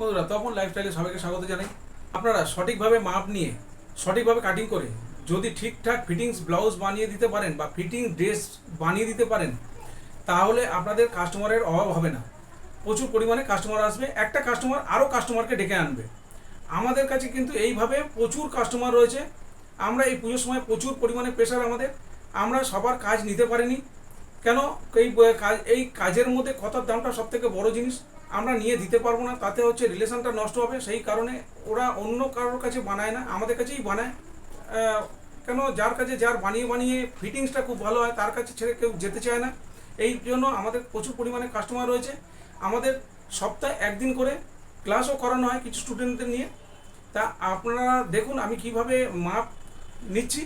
বন্ধুরা, তখন লাইফস্টাইলে সবাইকে স্বাগত জানাই। আপনারা সঠিকভাবে মাপ নিয়ে সঠিকভাবে কাটিং করে যদি ঠিকঠাক ফিটিংস ব্লাউজ বানিয়ে দিতে পারেন বা ফিটিং ড্রেস বানিয়ে দিতে পারেন, তাহলে আপনাদের কাস্টমারের অভাব হবে না। প্রচুর পরিমাণে কাস্টমার আসবে, একটা কাস্টমার আরও কাস্টমারকে ডেকে আনবে। আমাদের কাছে কিন্তু এইভাবে প্রচুর কাস্টমার রয়েছে। আমরা এই পুজোর সময় প্রচুর পরিমাণে প্রেশার আমাদের, আমরা সবার কাজ নিতে পারিনি। কেন? এই কাজের মধ্যে কথার দামটা সবথেকে বড় জিনিস। আমরা নিয়ে দিতে পারবো না, তাতে হচ্ছে রিলেশনটা নষ্ট হবে। সেই কারণে ওরা অন্য কারোর কাছে বানায় না, আমাদের কাছেই বানায়। কেন? যার কাছে যার বানিয়ে বানিয়ে ফিটিংসটা খুব ভালো হয় তার কাছে ছেড়ে কেউ যেতে চায় না। এই জন্য আমাদের প্রচুর পরিমাণে কাস্টমার রয়েছে। আমাদের সপ্তাহে একদিন করে ক্লাসও করানো হয় কিছু স্টুডেন্টদের নিয়ে। তা আপনারা দেখুন আমি কিভাবে মাপ নিচ্ছি,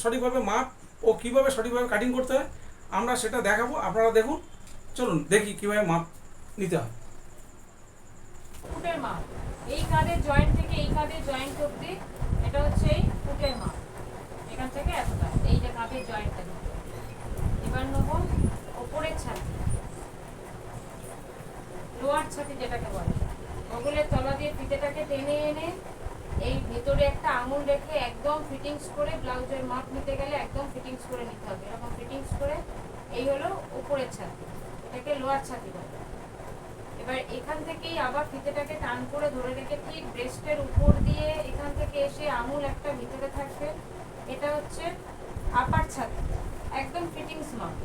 সঠিকভাবে মাপ ও কীভাবে সঠিকভাবে কাটিং করতে হয় আমরা সেটা দেখাবো। আপনারা দেখুন, চলুন দেখি কীভাবে মাপ নিতে হয়। ফুটের মাপ, এই কাঁধের জয়েন্ট থেকে এই কাঁধের জয়েন্ট অবধি এটা হচ্ছে এই ফুটের মাপ। এখান থেকে এতটা, এই যে কাঁধের জয়েন্টটা দিতে। এবার নেব ওপরের ছাতি, লোয়ার ছাতি যেটাকে বলে। বগলের তলা দিয়ে ফিতেটাকে টেনে এনে এই ভেতরে একটা আঙুল রেখে একদম ফিটিংস করে ব্লাউজের মাপ নিতে গেলে একদম ফিটিংস করে নিতে হবে। এরকম ফিটিংস করে, এই হলো উপরের ছাতি, এটাকে লোয়ার ছাতি বলে। এবার এখান থেকেই আবার ফিতেটাকে টান করে ধরে রেখে ঠিক ব্রেস্টের উপর দিয়ে এখান থেকে এসে আঙুল একটা ভিতরে থাকবে, এটা হচ্ছে আপার ছাতি, একদম ফিটিংস মাপ।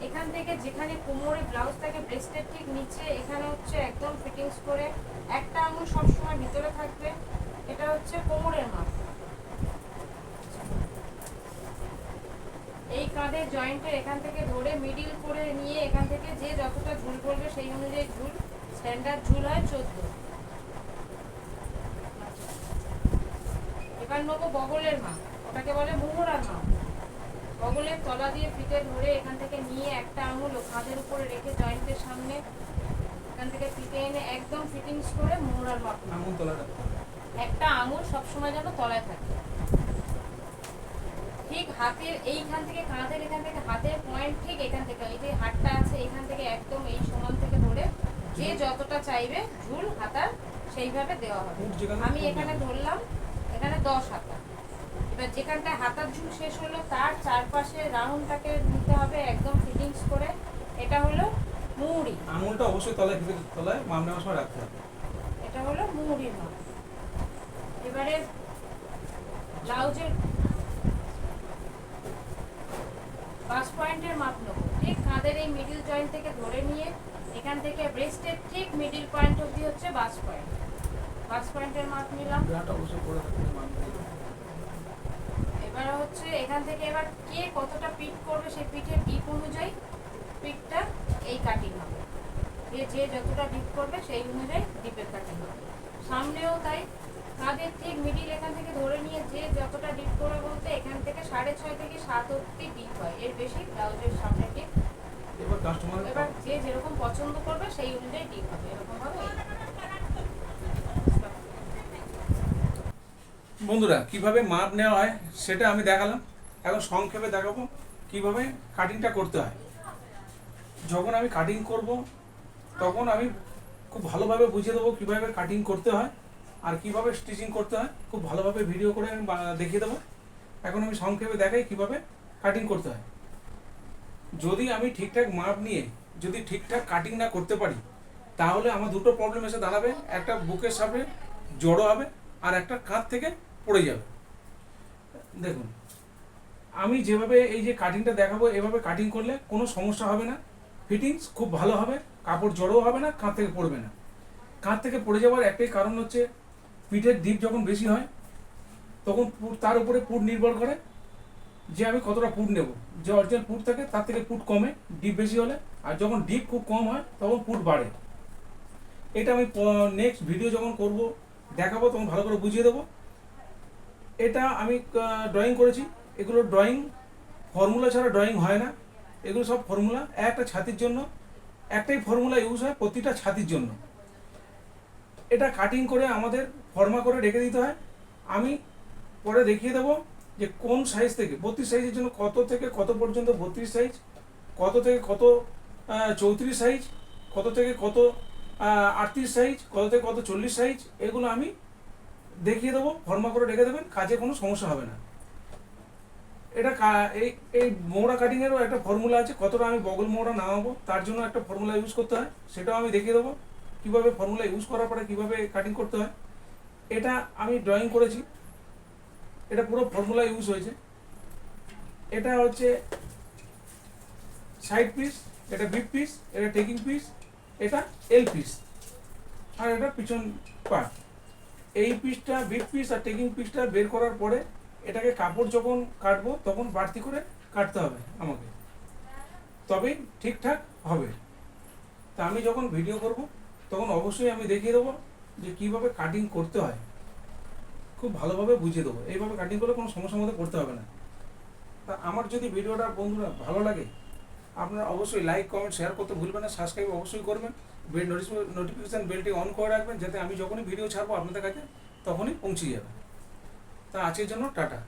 এখান থেকে যেখানে কোমরে ব্লাউজ থাকে ব্রেস্টের ঠিক নিচে, এখানে হচ্ছে একদম ফিটিংস করে একটা আঙুল সবসময় ভিতরে থাকবে, এটা হচ্ছে কোমরের মাপ। এই কাঁধের জয়েন্টের এখান থেকে ধরে মিডিল করে নিয়ে এখান থেকে যে যতটা ঝুল পড়বে সেই অনুযায়ী ঝুল, স্ট্যান্ডার্ড ঝুল হয় 14। এবার নেবো বগলের মাপ, ওটাকে বলে মোহরার মাপ। বগলের তলা দিয়ে ফিতে ধরে এখান থেকে নিয়ে একটা আঙুল কাঁধের উপরে রেখে জয়েন্টের সামনে এখান থেকে ফিতে এনে একদম ফিটিংস করে মোহরার মাপ। আঙুল তলা একটা আঙুল সবসময় যেন তলায় থাকে। ঠিক হাতের এইখান থেকে কাঁধের এখান থেকে হাতের পয়েন্ট ঠিক এখান থেকে, এই যে হাতটা আছে এখান থেকে একদম এই সমান থেকে ধরে যে যতটা চাইবে ঝুল হাতার সেইভাবে দেওয়া হবে। আমি এখানে ধরলাম, এখানে 10 হাতা। এবার যেখানটায় হাতার ঝুল শেষ হলো তার চারপাশে রাউন্ডটাকে নিতে হবে একদম ফিটিংস করে। এটা হলো মুহুরি। আঙুলটা অবশ্যই তলায় তলায় মাপ নেওয়ার সময় রাখতে হবে। এটা হলো মুহুরির মাপ। এবারে ব্লাউজের বাস পয়েন্টের মাপ নেব। ঠিক কাঁধের এই মিডিল জয়েন্ট থেকে ধরে নিয়ে এখান থেকে ব্রেস্টের ঠিক মিডিল পয়েন্ট অবধি হচ্ছে বাস পয়েন্ট। বাস পয়েন্টের মাপ নিলাম। এবার হচ্ছে এখান থেকে এবার কে কতটা পিট করবে সেই পিঠের ডিপ অনুযায়ী পিঠটা এই কাটিং হবে। যে যতটা ডিপ করবে সেই অনুযায়ী ডিপের কাটিং হবে। সামনেও তাই, কাঁধের ঠিক মিডিল এখান থেকে ধরে নিয়ে যে যতটা ডিপ করবে বলতে এখান থেকে 6.5 থেকে 7 অবধি ডিপ হয়, এর বেশি ব্লাউজের সামনে ডিপ। এবার যে যেরকম পছন্দ করবে সেই অনুযায়ী ডিপ হবে, এরকম ভাবে। বন্ধুরা, কিভাবে মাপ নেওয়া হয় সেটা আমি দেখালাম। এখন সংক্ষেপে দেখাবো কিভাবে কাটিংটা করতে হয়। যখন আমি কাটিং করব তখন আমি খুব ভালোভাবে বুঝিয়ে দেবো কীভাবে কাটিং করতে হয় আর কিভাবে স্টিচিং করতে হয়। খুব ভালোভাবে ভিডিও করে আমি দেখিয়ে দেবো। এখন আমি সংক্ষেপে দেখাই কিভাবে কাটিং করতে হয়। যদি আমি ঠিকঠাক মাপ নিয়ে যদি ঠিকঠাক কাটিং না করতে পারি, তাহলে আমার দুটো প্রবলেম এসে দাঁড়াবে। একটা বুকের সামনে জড়ো হবে আর একটা কাঁধ থেকে পড়ে যাবে। দেখুন, আমি যেভাবে এই যে কাটিংটা দেখাবো এভাবে কাটিং করলে কোনো সমস্যা হবে না। ফিটিংস খুব ভালো হবে, কাপড় জড়ো হবে না, কাঁধ থেকে পড়বে না। কাঁধ থেকে পড়ে যাওয়ার একটাই কারণ হচ্ছে পিঠের ডিপ যখন বেশি হয় তখন তার উপরে পুট নির্ভর করে যে আমি কতটা পুট নেব। যে অরিজিনাল পুট থাকে তার থেকে পুট কমে ডিপ বেশি হলে, আর যখন ডিপ খুব কম হয় তখন পুট বাড়ে। এটা আমি নেক্সট ভিডিও যখন করব দেখাবো তখন ভালো করে বুঝিয়ে দেবো। এটা আমি ড্রয়িং করেছি। এগুলো ড্রয়িং, ফর্মুলা ছাড়া ড্রয়িং হয় না। এগুলো সব ফর্মুলা। একটা ছাতির জন্য একটাই ফর্মুলা ইউজ হয় প্রতিটা ছাতির জন্য। এটা কাটিং করে আমাদের ফর্মা করে রেখে দিতে হয়। আমি পরে দেখিয়ে দেবো যে কোন সাইজ থেকে 32 সাইজের জন্য কত থেকে কত পর্যন্ত 32 সাইজ, কত থেকে কত 34 সাইজ, কত থেকে কত 38 সাইজ, কত থেকে কত 40 সাইজ, এগুলো আমি দেখিয়ে দেবো, ফর্মা করে রেখে দেবেন, কাজে কোনো সমস্যা হবে না। এটা এই এই মোড়া কাটিংয়েরও একটা ফর্মুলা আছে, কতটা আমি বগল মোড়া নামাবো তার জন্য একটা ফর্মুলা ইউজ করতে হয়, সেটাও আমি দেখিয়ে দেবো কীভাবে ফর্মুলা ইউজ করার পরে কীভাবে কাটিং করতে হয়। এটা আমি ড্রয়িং করেছি, এটা পুরো ফর্মুলা ইউজ হয়েছে। এটা হচ্ছে সাইড পিস, এটা বিপ পিস, এটা টেকিং পিস, এটা এল পিস, আর এটা পিছন পার্ট। এই পিসটা বিপ পিস আর টেকিং পিসটা বের করার পরে এটাকে কাপড় যখন কাটবো তখন বাড়তি করে কাটতে হবে আমাকে, তবেই ঠিকঠাক হবে। তা আমি যখন ভিডিও করব তখন অবশ্যই আমি দেখিয়ে দেবো যে কীভাবে কাটিং করতে হয়, খুব ভালোভাবে বুঝিয়ে দেবো। এইভাবে কাটিং করলে কোনো সমস্যার মধ্যে পড়তে হবে না। তা আমার যদি ভিডিওটা বন্ধুরা ভালো লাগে, আপনারা অবশ্যই লাইক কমেন্ট শেয়ার করতে ভুলবেন না, সাবস্ক্রাইব অবশ্যই করবেন, বেল নোটিফিকেশান বেলটি অন করে রাখবেন, যাতে আমি যখনই ভিডিও ছাড়বো আপনাদের কাছে তখনই পৌঁছে যাবে। তা আজকের জন্য টাটা।